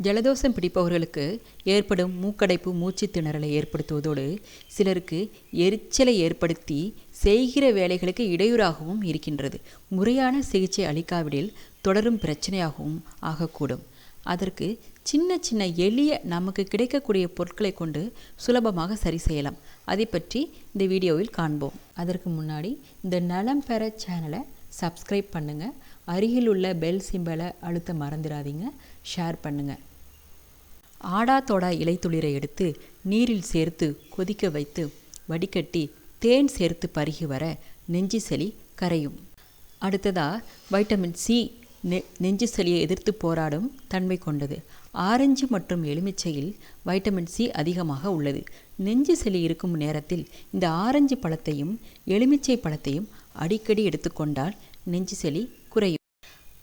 ஜலதோஷம் பிடிப்பவர்களுக்கு ஏற்படும் மூக்கடைப்பு மூச்சு திணறலை ஏற்படுத்துவதோடு சிலருக்கு எரிச்சலை ஏற்படுத்தி செய்கிற வேலைகளுக்கு இடையூறாகவும் இருக்கின்றது. முறையான சிகிச்சை அளிக்காவிடில் தொடரும் பிரச்சனையாகவும் ஆகக்கூடும். அதற்கு சின்ன சின்ன எளிய நமக்கு கிடைக்கக்கூடிய பொருட்களை கொண்டு சுலபமாக சரி செய்யலாம். அதை பற்றி இந்த வீடியோவில் காண்போம். அதற்கு முன்னாடி இந்த நலம் பெற சேனலை சப்ஸ்கிரைப் பண்ணுங்கள். அருகில் உள்ள பெல் சிம்பலை அழுத்த மறந்துடாதீங்க. ஷேர் பண்ணுங்கள். ஆடாத்தோடா இலைத்துளிரை எடுத்து நீரில் சேர்த்து கொதிக்க வைத்து வடிகட்டி தேன் சேர்த்து பருகி வர நெஞ்சு சளி கரையும். அடுத்ததாக வைட்டமின் சி நெஞ்சு சளியை எதிர்த்து போராடும் தன்மை கொண்டது. ஆரஞ்சு மற்றும் எலுமிச்சையில் வைட்டமின் சி அதிகமாக உள்ளது. நெஞ்சு சளி இருக்கும் நேரத்தில் இந்த ஆரஞ்சு பழத்தையும் எலுமிச்சை பழத்தையும் அடிக்கடி எடுத்துக்கொண்டால் நெஞ்சு சளி குறையும்.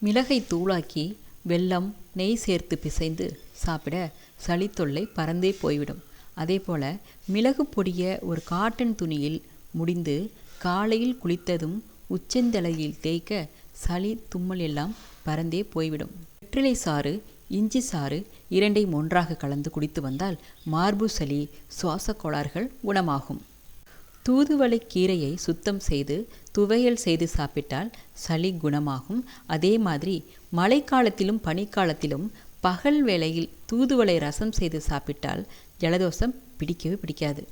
மிளகை தூளாக்கி வெல்லம் நெய் சேர்த்து பிசைந்து சாப்பிட சளி தொல்லை பறந்தே போய்விடும். அதே போல் மிளகு பொடியை ஒரு காட்டன் துணியில் முடிந்து காலையில் குளித்ததும் உச்சந்தலையில் தேய்க்க சளி தும்மல் எல்லாம் பறந்தே போய்விடும். வெற்றிலை சாறு இஞ்சி சாறு இரண்டையும் ஒன்றாக கலந்து குடித்து வந்தால் மார்பு சளி சுவாச கோளாறுகள் குணமாகும். தூதுவளை கீரையை சுத்தம் செய்து துவையல் செய்து சாப்பிட்டால் சளி குணமாகும். அதே மாதிரி மழைக்காலத்திலும் பனிக்காலத்திலும் பகல் வேளையில் தூதுவளை ரசம் செய்து சாப்பிட்டால் ஜலதோஷம் பிடிக்கவே பிடிக்காது.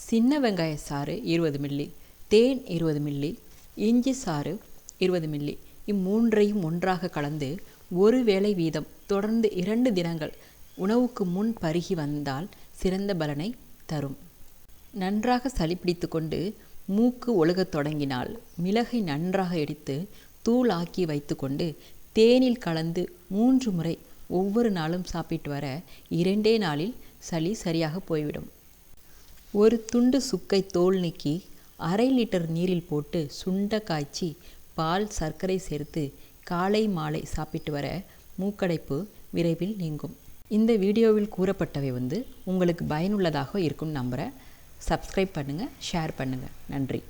சின்ன வெங்காய சாறு 20 மில்லி, தேன் 20 மில்லி, இஞ்சி சாறு 20 மில்லி இம்மூன்றையும் ஒன்றாக கலந்து ஒரு வேளை வீதம் தொடர்ந்து 2 தினங்கள் உணவுக்கு முன் பருகி வந்தால் சிறந்த பலனை தரும். நன்றாக சளி பிடித்து கொண்டு மூக்கு ஒழுகத் தொடங்கினால் மிளகை நன்றாக எடுத்து தூள் ஆக்கி வைத்து கொண்டு தேனில் கலந்து 3 முறை ஒவ்வொரு நாளும் சாப்பிட்டு வர 2 நாளில் சளி சரியாக போய்விடும். ஒரு துண்டு சுக்கை தோல் நீக்கி 1/2 லிட்டர் நீரில் போட்டு சுண்ட காய்ச்சி பால் சர்க்கரை சேர்த்து காலை மாலை சாப்பிட்டு வர மூக்கடைப்பு விரைவில் நீங்கும். இந்த வீடியோவில் கூறப்பட்டவை உங்களுக்கு பயனுள்ளதாக இருக்கும் நம்புகிறேன். சப்ஸ்கிரைப் பண்ணுங்கள், ஷேர் பண்ணுங்கள். நன்றி.